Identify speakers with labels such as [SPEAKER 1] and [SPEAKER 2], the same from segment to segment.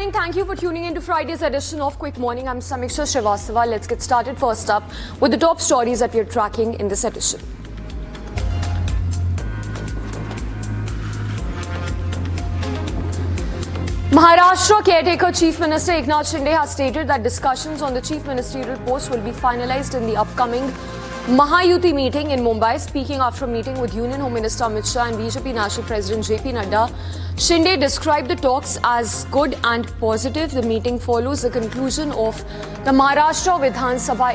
[SPEAKER 1] morning. Thank you for tuning in to Friday's edition of Quick Morning. I'm Samiksha Srivastava. Let's get started first up with the top stories that we're tracking in this edition. Maharashtra caretaker Chief Minister Eknath Shinde has stated that discussions on the Chief Ministerial post will be finalized in the upcoming Mahayuti meeting in Mumbai. Speaking after a meeting with Union Home Minister Amit Shah and BJP National President Nadda, Shinde described the talks as good and positive. The meeting follows the conclusion of the Maharashtra Vidhan Sabha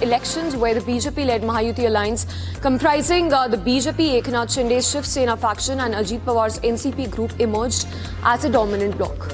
[SPEAKER 1] elections, where the BJP-led Mahayuti alliance, comprising the BJP, Eknath Shinde's Shiv Sena faction and Ajit Pawar's NCP group, emerged as a dominant bloc.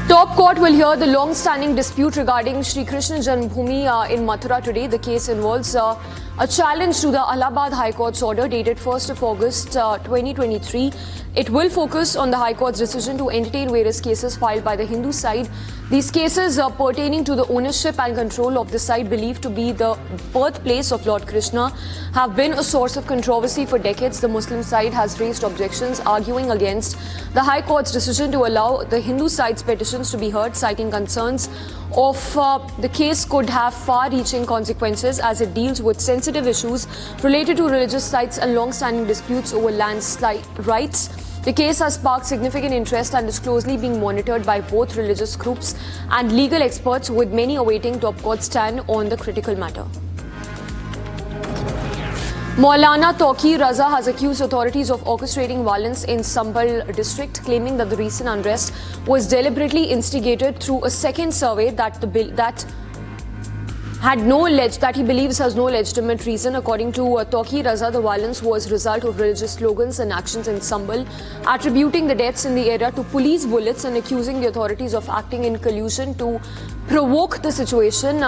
[SPEAKER 1] Top court will hear the long-standing dispute regarding Shri Krishna Janmabhoomi in Mathura today. The case involves a challenge to the Allahabad High Court's order dated 1st of August 2023. It will focus on the High Court's decision to entertain various cases filed by the Hindu side. These cases are pertaining to the ownership and control of the site believed to be the birthplace of Lord Krishna have been a source of controversy for decades. The Muslim side has raised objections arguing against the High Court's decision to allow the Hindu side's petitions to be heard, citing concerns of the case could have far-reaching consequences as it deals with sensitive issues related to religious sites and long-standing disputes over landslide rights. The case has sparked significant interest and is closely being monitored by both religious groups and legal experts, with many awaiting top court stand on the critical matter. Maulana Tauqir Raza has accused authorities of orchestrating violence in Sambhal district, claiming that the recent unrest was deliberately instigated through a second survey that he believes has no legitimate reason. According to Tauqir Raza, the violence was a result of religious slogans and actions in Sambhal, attributing the deaths in the area to police bullets and accusing the authorities of acting in collusion to provoke the situation.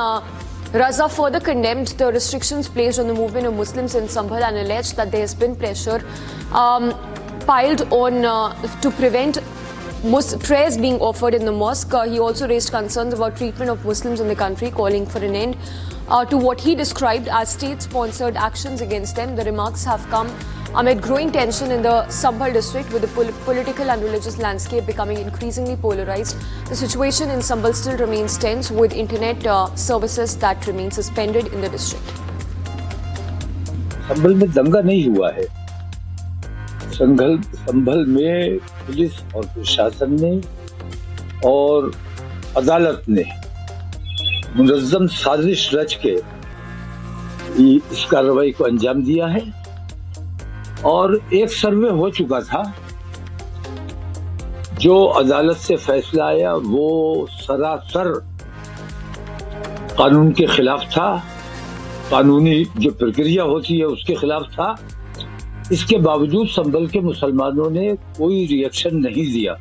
[SPEAKER 1] Raza further condemned the restrictions placed on the movement of Muslims in Sambhal and alleged that there has been pressure piled on to prevent prayers being offered in the mosque. He also raised concerns about treatment of Muslims in the country, calling for an end to what he described as state-sponsored actions against them. The remarks have come amid growing tension in the Sambhal district, with the political and religious landscape becoming increasingly polarized. The situation in Sambhal still remains tense, with internet services that remain suspended in the district.
[SPEAKER 2] संभल में दंगा नहीं हुआ है। संभल में police और प्रशासन ने और अदालत ने मुनज़्ज़म साजिश रच के इस कार्रवाई को अंजाम दिया है और एक सर्वे हो चुका था। जो अदालत से फैसला आया वो सरासर कानून के खिलाफ था, कानूनी जो प्रक्रिया होती है उसके खिलाफ था। इसके बावजूद संभल के मुसलमानों ने कोई रिएक्शन नहीं दिया।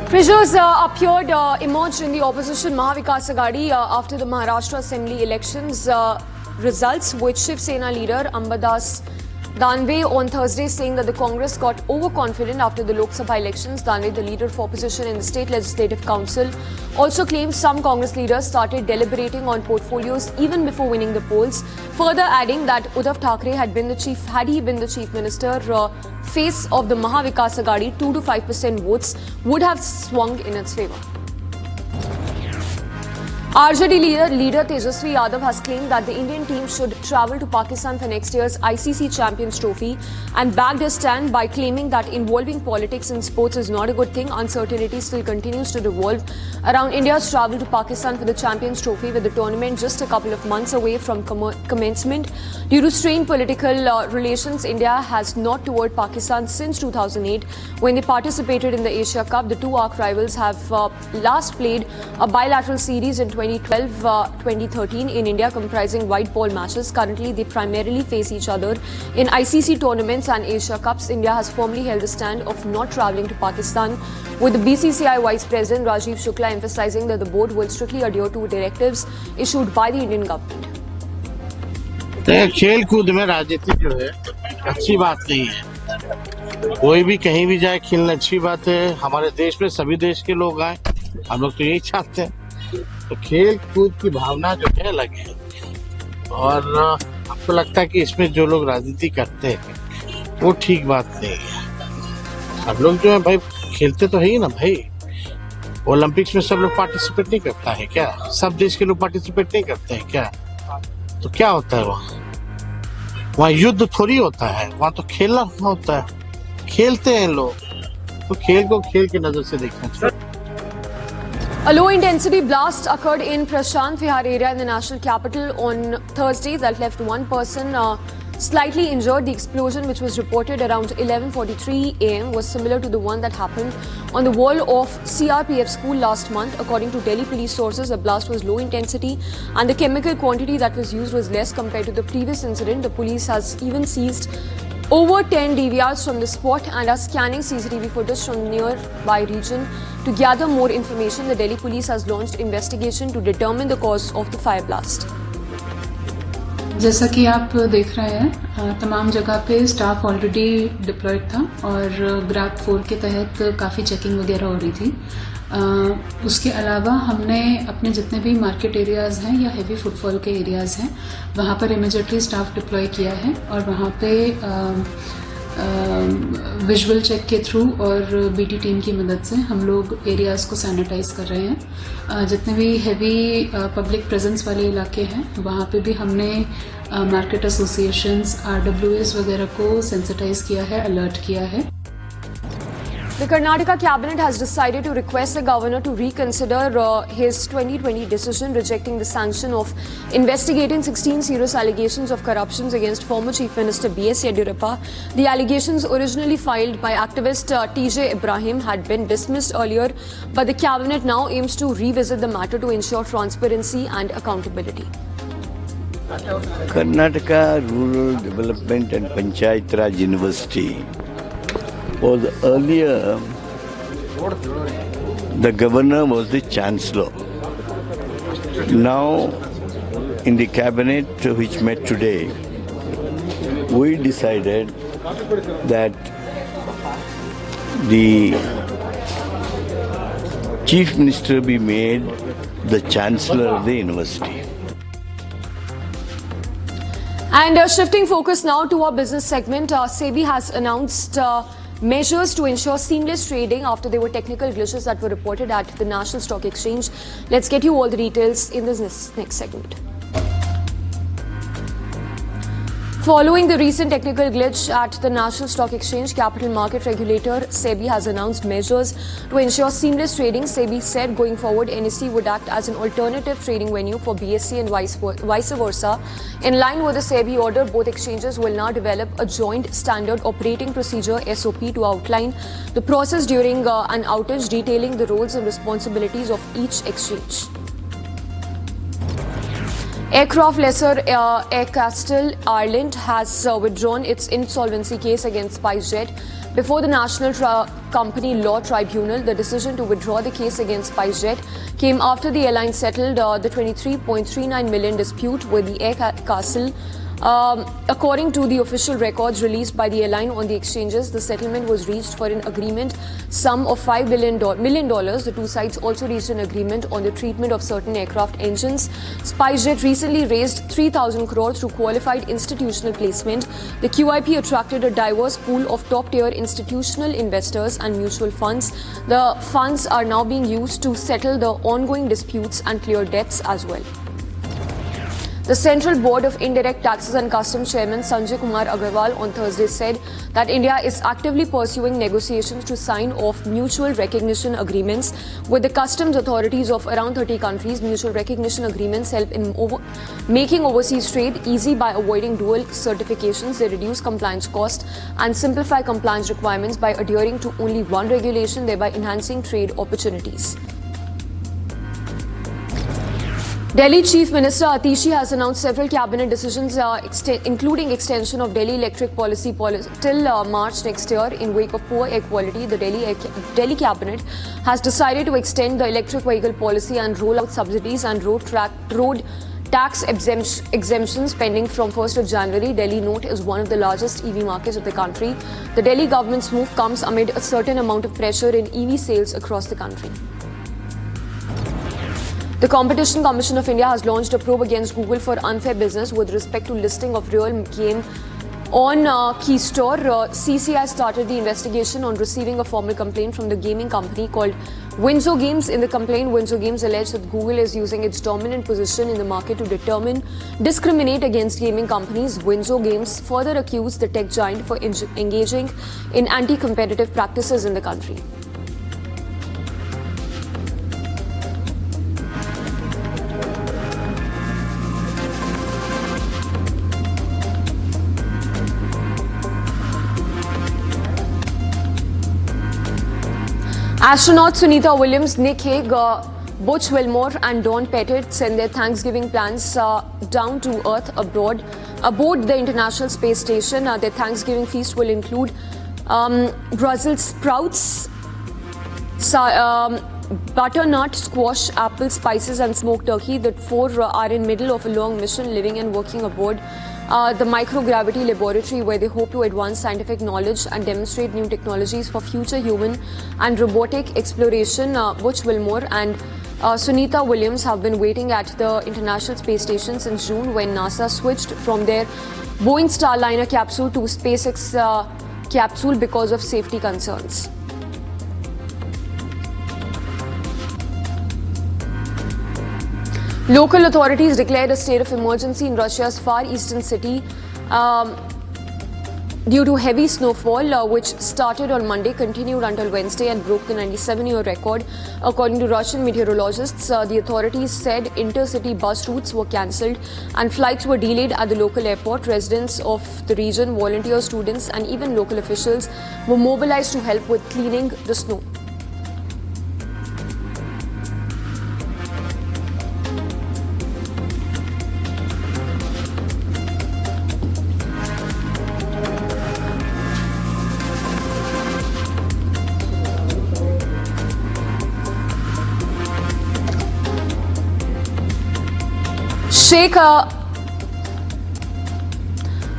[SPEAKER 1] Fissures emerged in the opposition Mahavikas Aghadi after the Maharashtra Assembly elections results, with Shiv Sena leader Ambadas Danve on Thursday saying that the Congress got overconfident after the Lok Sabha elections. Danve, the leader of opposition in the State Legislative Council, also claimed some Congress leaders started deliberating on portfolios even before winning the polls, further adding that Uddhav Thackeray had been the chief minister, face of the Mahavikas Aghadi, 2 to 5% votes would have swung in its favour. RJD leader Tejasvi Yadav has claimed that the Indian team should travel to Pakistan for next year's ICC Champions Trophy and backed his stand by claiming that involving politics in sports is not a good thing. Uncertainty still continues to revolve around India's travel to Pakistan for the Champions Trophy, with the tournament just a couple of months away from commencement. Due to strained political relations, India has not toured Pakistan since 2008 when they participated in the Asia Cup. The two arch rivals have last played a bilateral series in 2012-2013 in India, comprising white ball matches. Currently, they primarily face each other in ICC tournaments and Asia Cups. India has firmly held the stand of not travelling to Pakistan, with the BCCI Vice President Rajiv Shukla emphasising that the board will strictly adhere to directives issued by the Indian government.
[SPEAKER 3] खेल कूद में राजनीति जो है अच्छी बात नहीं है। कोई भी कहीं भी जाए, खेलना अच्छी बात है। हमारे देश में सभी देश के लोग आए, हम लोग तो यही चाहते हैं। तो खेल कूद की भावना जो है अलग है और हमको लगता है कि इसमें जो लोग राजनीति करते हैं वो ठीक बात नहीं है। सब लोग जो है भाई खेलते तो है ही ना भाई। ओलंपिक्स में सब लोग पार्टिसिपेट नहीं करता है क्या? सब देश के लोग पार्टिसिपेट नहीं करते हैं क्या? तो क्या होता है वहाँ युद्ध थोड़ी होता है, वहाँ तो खेलना होता है। खेलते हैं लोग, तो खेल को खेल की नजर से देखना चाहिए।
[SPEAKER 1] A low-intensity blast occurred in Prashant Vihar area in the national capital on Thursday that left one person slightly injured. The explosion, which was reported around 11:43 a.m., was similar to the one that happened on the wall of CRPF school last month. According to Delhi police sources, the blast was low intensity and the chemical quantity that was used was less compared to the previous incident. The police has even seized over 10 DVRs from the spot and are scanning CCTV footage from the nearby region to gather more information. The Delhi police has launched investigation to determine the cause of the fire blast.
[SPEAKER 4] जैसा कि आप देख रहे हैं, तमाम जगह पे staff already diploid था और ग्रैब 4 के तहत काफ़ी चेकिंग वगैरह हो रही थी। उसके अलावा हमने अपने जितने भी मार्केट एरियाज़ हैं या हेवी फुटफॉल के एरियाज़ हैं, वहाँ पर इमीडिएटली स्टाफ डिप्लॉय किया है और वहाँ पे विजुअल चेक के थ्रू और बीटी टीम की मदद से हम लोग एरियाज़ को सैनिटाइज कर रहे हैं। जितने भी हेवी पब्लिक प्रेजेंस वाले इलाके हैं, वहाँ पे भी हमने मार्केट एसोसिएशंस, RWAs वगैरह को सेंसिटाइज किया है, अलर्ट किया है।
[SPEAKER 1] The Karnataka cabinet has decided to request the governor to reconsider his 2020 decision rejecting the sanction of investigating 16 serious allegations of corruption against former Chief Minister B.S. Yediyurappa. The allegations originally filed by activist T.J. Ibrahim had been dismissed earlier, but the cabinet now aims to revisit the matter to ensure transparency and accountability.
[SPEAKER 5] Karnataka Rural Development and Panchayat Raj University was earlier, the governor was the chancellor. Now, in the cabinet which met today, we decided that the Chief Minister be made the chancellor of the university.
[SPEAKER 1] And shifting focus now to our business segment, SEBI has announced measures to ensure seamless trading after there were technical glitches that were reported at the National Stock Exchange. Let's get you all the details in this next segment. Following the recent technical glitch at the National Stock Exchange, capital market regulator SEBI has announced measures to ensure seamless trading. SEBI said going forward, NSE would act as an alternative trading venue for BSE and vice versa. In line with the SEBI order, both exchanges will now develop a joint standard operating procedure SOP to outline the process during an outage, detailing the roles and responsibilities of each exchange. Aircraft lessor Air Castle Ireland has withdrawn its insolvency case against SpiceJet before the National Company Law Tribunal. The decision to withdraw the case against SpiceJet came after the airline settled the $23.39 million dispute with the Air Castle. According to the official records released by the airline on the exchanges, the settlement was reached for an agreement sum of $5 million. The two sides also reached an agreement on the treatment of certain aircraft engines. SpiceJet recently raised 3,000 crore through qualified institutional placement. The QIP attracted a diverse pool of top-tier institutional investors and mutual funds. The funds are now being used to settle the ongoing disputes and clear debts as well. The Central Board of Indirect Taxes and Customs Chairman Sanjay Kumar Agarwal on Thursday said that India is actively pursuing negotiations to sign off mutual recognition agreements with the customs authorities of around 30 countries. Mutual recognition agreements help in making overseas trade easy by avoiding dual certifications. They reduce compliance costs and simplify compliance requirements by adhering to only one regulation, thereby enhancing trade opportunities. Delhi Chief Minister Atishi has announced several cabinet decisions, including extension of Delhi electric policy till March next year in wake of poor air quality. The Delhi cabinet has decided to extend the electric vehicle policy and roll out subsidies and road tax exemptions pending from 1st of January. Delhi, note, is one of the largest EV markets of the country. The Delhi government's move comes amid a certain amount of pressure in EV sales across the country. The Competition Commission of India has launched a probe against Google for unfair business with respect to listing of real game On Key Store, CCI started the investigation on receiving a formal complaint from the gaming company called Windsor Games. In the complaint, Windsor Games alleged that Google is using its dominant position in the market to discriminate against gaming companies. Windsor Games further accused the tech giant for engaging in anti-competitive practices in the country. Astronauts Sunita Williams, Nick Hague, Butch Wilmore and Dawn Pettit send their Thanksgiving plans down to Earth aboard the International Space Station. Their Thanksgiving feast will include Brussels sprouts, butternut, squash, apple, spices and smoked turkey. The four are in middle of a long mission, living and working aboard the microgravity laboratory, where they hope to advance scientific knowledge and demonstrate new technologies for future human and robotic exploration. Butch Wilmore and Sunita Williams have been waiting at the International Space Station since June, when NASA switched from their Boeing Starliner capsule to SpaceX capsule because of safety concerns. Local authorities declared a state of emergency in Russia's far eastern city due to heavy snowfall, which started on Monday, continued until Wednesday and broke the 97-year record. According to Russian meteorologists, the authorities said intercity bus routes were cancelled and flights were delayed at the local airport. Residents of the region, volunteers, students and even local officials were mobilized to help with cleaning the snow.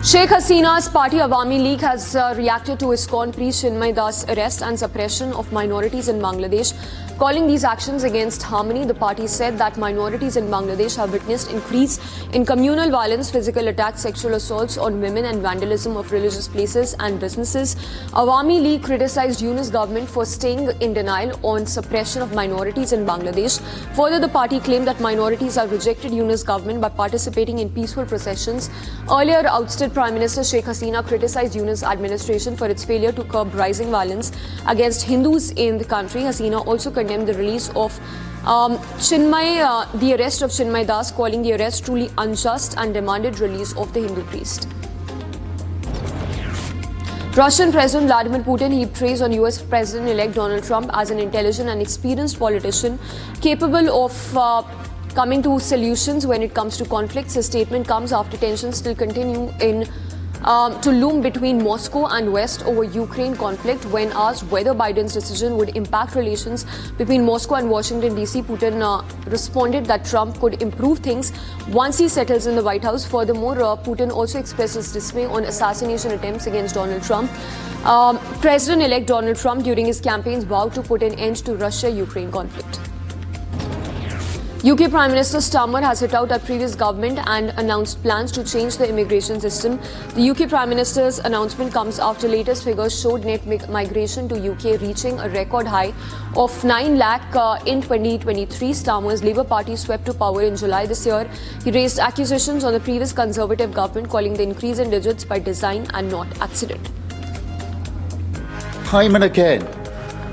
[SPEAKER 1] Sheikh Hasina's party Awami League has reacted to ISKCON priest Chinmay Das' arrest and suppression of minorities in Bangladesh. Calling these actions against harmony, the party said that minorities in Bangladesh have witnessed increase in communal violence, physical attacks, sexual assaults on women and vandalism of religious places and businesses. Awami League criticized Yunus government for staying in denial on suppression of minorities in Bangladesh. Further, the party claimed that minorities have rejected Yunus government by participating in peaceful processions. Earlier, ousted Prime Minister Sheikh Hasina criticized Yunus administration for its failure to curb rising violence against Hindus in the country. Hasina also condemned the release of the arrest of Chinmay Das, calling the arrest truly unjust, and demanded release of the Hindu priest. Russian President Vladimir Putin heaped praise on US President-elect Donald Trump as an intelligent and experienced politician capable of coming to solutions when it comes to conflicts. His statement comes after tensions still continue to loom between Moscow and West over Ukraine conflict. When asked whether Biden's decision would impact relations between Moscow and Washington DC, Putin responded that Trump could improve things once he settles in the White House. Furthermore, Putin also expressed his dismay on assassination attempts against Donald Trump. President-elect Donald Trump, during his campaigns, vowed to put an end to Russia-Ukraine conflict. UK Prime Minister Starmer has hit out at previous government and announced plans to change the immigration system. The UK Prime Minister's announcement comes after latest figures showed net migration to UK reaching a record high of 9 lakh in 2023. Starmer's Labour Party swept to power in July this year. He raised accusations on the previous Conservative government, calling the increase in digits by design and not accident.
[SPEAKER 6] Time and again,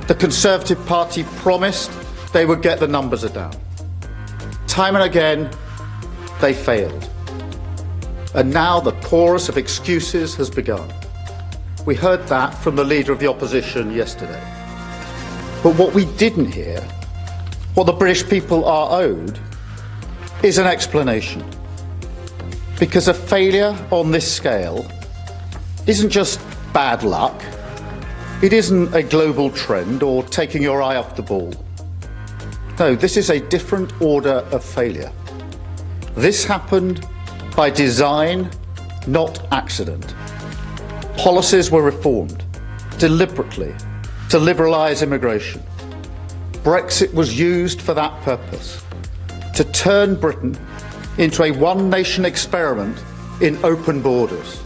[SPEAKER 6] the Conservative Party promised they would get the numbers down. Time and again, they failed. And now the chorus of excuses has begun. We heard that from the leader of the opposition yesterday. But what we didn't hear, what the British people are owed, is an explanation. Because a failure on this scale isn't just bad luck, it isn't a global trend or taking your eye off the ball. No, this is a different order of failure. This happened by design, not accident. Policies were reformed deliberately to liberalise immigration. Brexit was used for that purpose, to turn Britain into a one-nation experiment in open borders.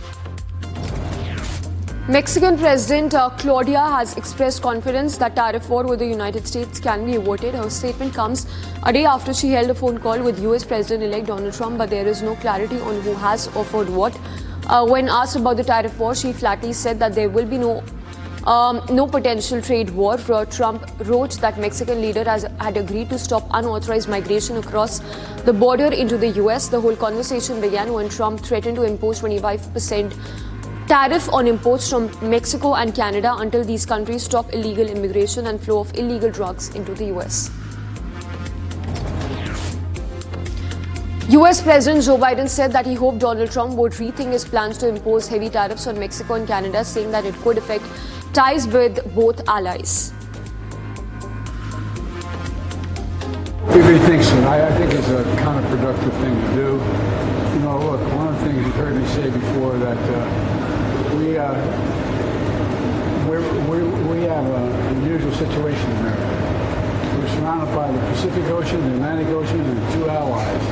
[SPEAKER 1] Mexican President Claudia has expressed confidence that tariff war with the United States can be averted. Her statement comes a day after she held a phone call with US President-elect Donald Trump, but there is no clarity on who has offered what. When asked about the tariff war, she flatly said that there will be no potential trade war. Trump wrote that Mexican leader had agreed to stop unauthorized migration across the border into the US. The whole conversation began when Trump threatened to impose 25% tariff on imports from Mexico and Canada until these countries stop illegal immigration and flow of illegal drugs into the US. US President Joe Biden said that he hoped Donald Trump would rethink his plans to impose heavy tariffs on Mexico and Canada, saying that it could affect ties with both allies.
[SPEAKER 7] He rethinks it. I think it's a counterproductive thing to do. You know, look, one of the things you've heard me say before that we have an unusual situation in America. We're surrounded by the Pacific Ocean, the Atlantic Ocean, and two allies,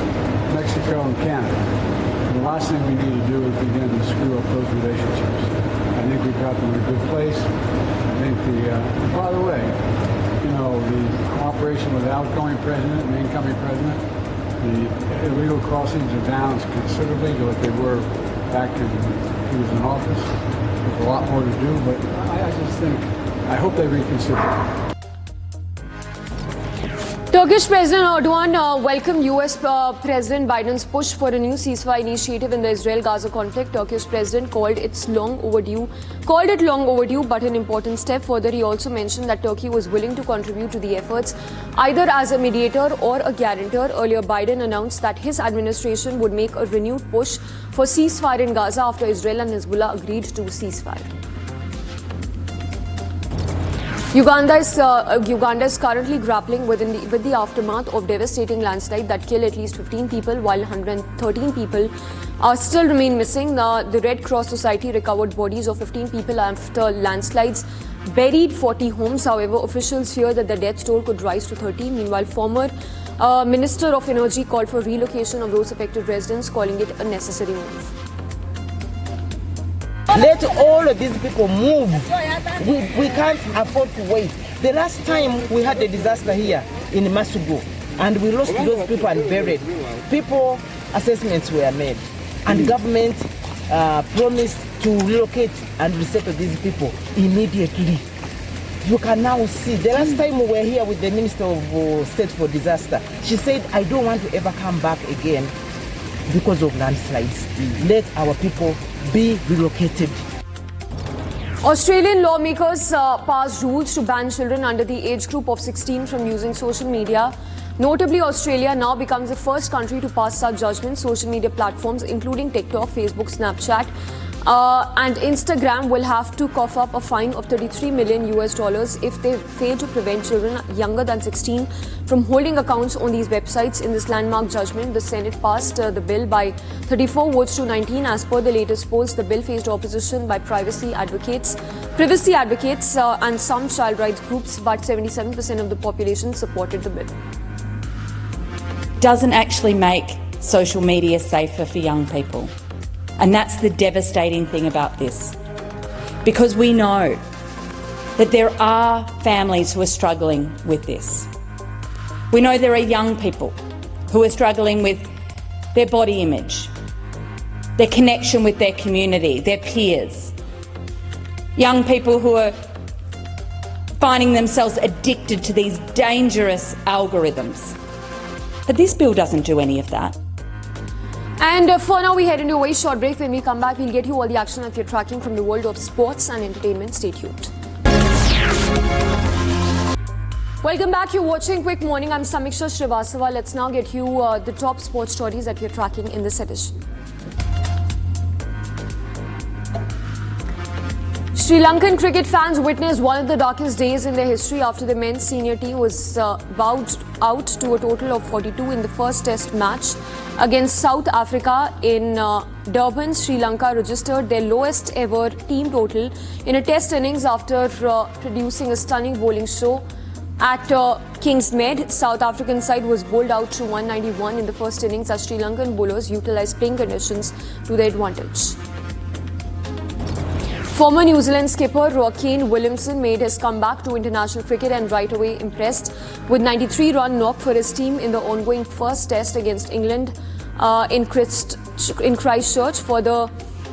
[SPEAKER 7] Mexico and Canada. And the last thing we need to do is begin to screw up those relationships. I think we've got them in a good place. I think by the way, you know, the cooperation with the outgoing president and the incoming president, the illegal crossings are down considerably to what they were back when he was in office. There's a lot more to do, but I just think, I hope they reconsider.
[SPEAKER 1] Turkish President Erdogan welcomed US President Biden's push for a new ceasefire initiative in the Israel-Gaza conflict. Turkish President called it long overdue, but an important step. Further, he also mentioned that Turkey was willing to contribute to the efforts, either as a mediator or a guarantor. Earlier, Biden announced that his administration would make a renewed push for ceasefire in Gaza after Israel and Hezbollah agreed to ceasefire. Uganda is currently grappling with the aftermath of devastating landslide that killed at least 15 people, while 113 people still remain missing. The Red Cross Society recovered bodies of 15 people after landslides buried 40 homes. However, officials fear that the death toll could rise to 30. Meanwhile, former Minister of Energy called for relocation of those affected residents, calling it a necessary move.
[SPEAKER 8] Let all of these people move. We can't afford to wait. The last time we had a disaster here in Masugu, and we lost those people and buried. People assessments were made, and government promised to relocate and resettle these people immediately. You can now see, the last time we were here with the Minister of State for Disaster, she said, I don't want to ever come back again because of landslides. Let our people be relocated.
[SPEAKER 1] Australian lawmakers passed rules to ban children under the age group of 16 from using social media. Notably, Australia now becomes the first country to pass such judgments. Social media platforms including TikTok, Facebook, Snapchat and Instagram will have to cough up a fine of $33 million if they fail to prevent children younger than 16 from holding accounts on these websites. In this landmark judgment, the Senate passed the bill by 34 votes to 19. As per the latest polls, the bill faced opposition by privacy advocates and some child rights groups, but 77% of the population supported the bill.
[SPEAKER 9] Doesn't actually make social media safer for young people. And that's the devastating thing about this. Because we know that there are families who are struggling with this. We know there are young people who are struggling with their body image, their connection with their community, their peers. Young people who are finding themselves addicted to these dangerous algorithms. But this bill doesn't do any of that.
[SPEAKER 1] And for now, we head into a very short break. When we come back, we'll get you all the action that you're tracking from the world of sports and entertainment. Stay tuned. Welcome back. You're watching Quick Morning. I'm Samiksha Srivastava. Let's now get you the top sports stories that we're tracking in this edition. Sri Lankan cricket fans witnessed one of the darkest days in their history after the men's senior team was bowed out to a total of 42 in the first test match against South Africa in Durban. Sri Lanka registered their lowest ever team total in a test innings after producing a stunning bowling show at Kingsmead. South African side was bowled out to 191 in the first innings as Sri Lankan bowlers utilised playing conditions to their advantage. Former New Zealand skipper Kane Williamson made his comeback to international cricket and right away impressed with 93-run knock for his team in the ongoing first test against England in Christchurch for the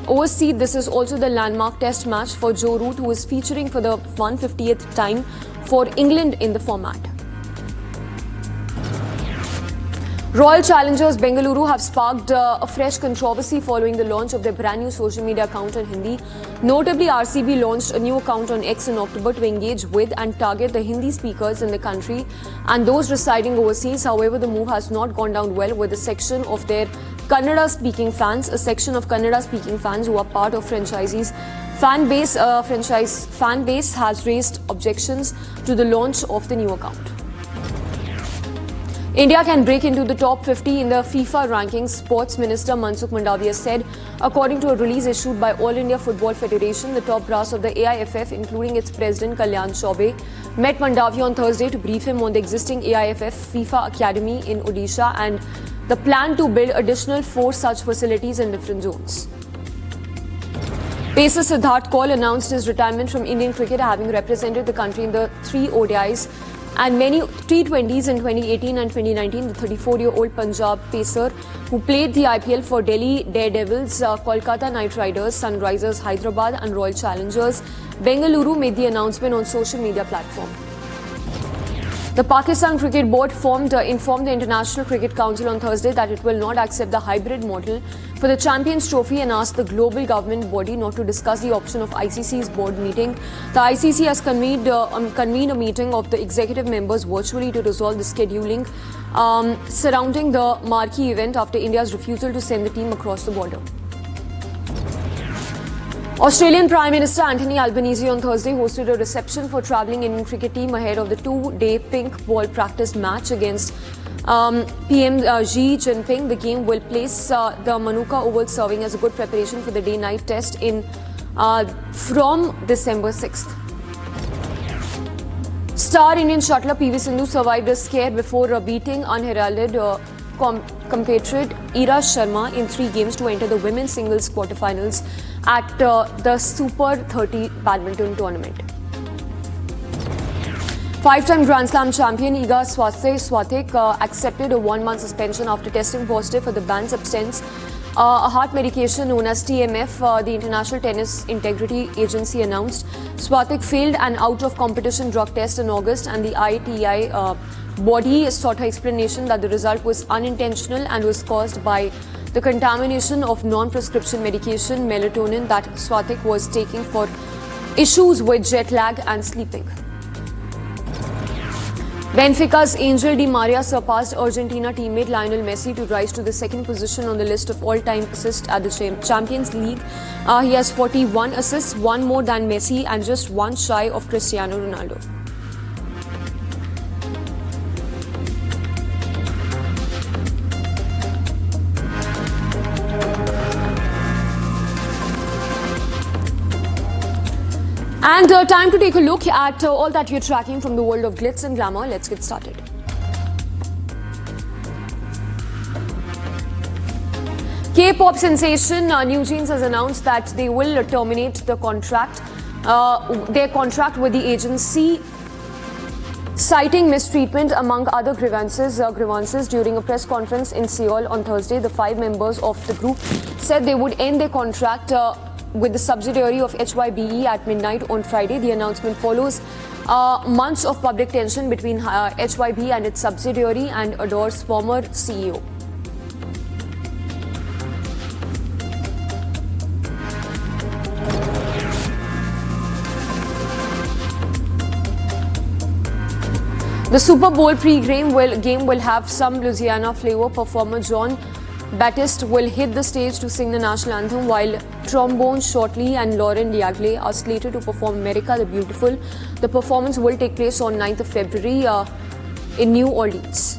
[SPEAKER 1] overseas. This is also the landmark test match for Joe Root, who is featuring for the 150th time for England in the format. Royal challengers Bengaluru have sparked a fresh controversy following the launch of their brand new social media account in Hindi. Notably, RCB launched a new account on X in October to engage with and target the Hindi speakers in the country and those residing overseas. However, the move has not gone down well with a section of their Kannada-speaking fans, who are part of franchisees. Fan base has raised objections to the launch of the new account. India can break into the top 50 in the FIFA rankings, Sports Minister Mansukh Mandavia said. According to a release issued by All India Football Federation, the top brass of the AIFF, including its president Kalyan Chaubey, met Mandavia on Thursday to brief him on the existing AIFF FIFA Academy in Odisha and the plan to build additional 4 such facilities in different zones. Pacer Siddharth Kaul announced his retirement from Indian cricket, having represented the country in the 3 ODIs and many T20s in 2018 and 2019. The 34-year-old Punjab pacer, who played the IPL for Delhi Daredevils, Kolkata Knight Riders, Sunrisers Hyderabad and Royal Challengers Bengaluru, made the announcement on social media platform. The Pakistan Cricket Board informed the International Cricket Council on Thursday that it will not accept the hybrid model for the Champions Trophy and asked the global government body not to discuss the option of ICC's board meeting. The ICC has convened a meeting of the executive members virtually to resolve the scheduling surrounding the marquee event after India's refusal to send the team across the border. Australian Prime Minister Anthony Albanese on Thursday hosted a reception for travelling Indian cricket team ahead of the 2-day pink ball practice match against PM Xi Jinping. The game will place the Manuka Oval serving as a good preparation for the day-night test from December 6th. Star Indian shuttler PV Sindhu survived a scare before beating unheralded compatriot Ira Sharma in 3 games to enter the women's singles quarterfinals at the Super 30 badminton tournament. 5-time Grand Slam champion Iga Swiatek accepted a 1-month suspension after testing positive for the banned substance, a heart medication known as TMF, the International Tennis Integrity Agency announced. Swiatek failed an out-of-competition drug test in August, and the ITI body sought her explanation that the result was unintentional and was caused by the contamination of non-prescription medication melatonin that Swiatek was taking for issues with jet lag and sleeping. Benfica's Angel Di Maria surpassed Argentina teammate Lionel Messi to rise to the 2nd position on the list of all-time assists at the Champions League. He has 41 assists, 1 more than Messi and just 1 shy of Cristiano Ronaldo. And time to take a look at all that you're tracking from the world of glitz and glamour. Let's get started. K-pop sensation New Jeans has announced that they will terminate the contract, their contract with the agency, citing mistreatment among other grievances during a press conference in Seoul on Thursday. The 5 members of the group said they would end their contract with the subsidiary of HYBE at midnight on Friday. The announcement follows months of public tension between HYBE and its subsidiary and Adore's former CEO. The Super Bowl pre-game will have some Louisiana flavor. Performer John Baptiste will hit the stage to sing the national anthem, while trombone Shortley and Lauren Diagle are slated to perform America the Beautiful. The performance will take place on 9th of February in New Orleans.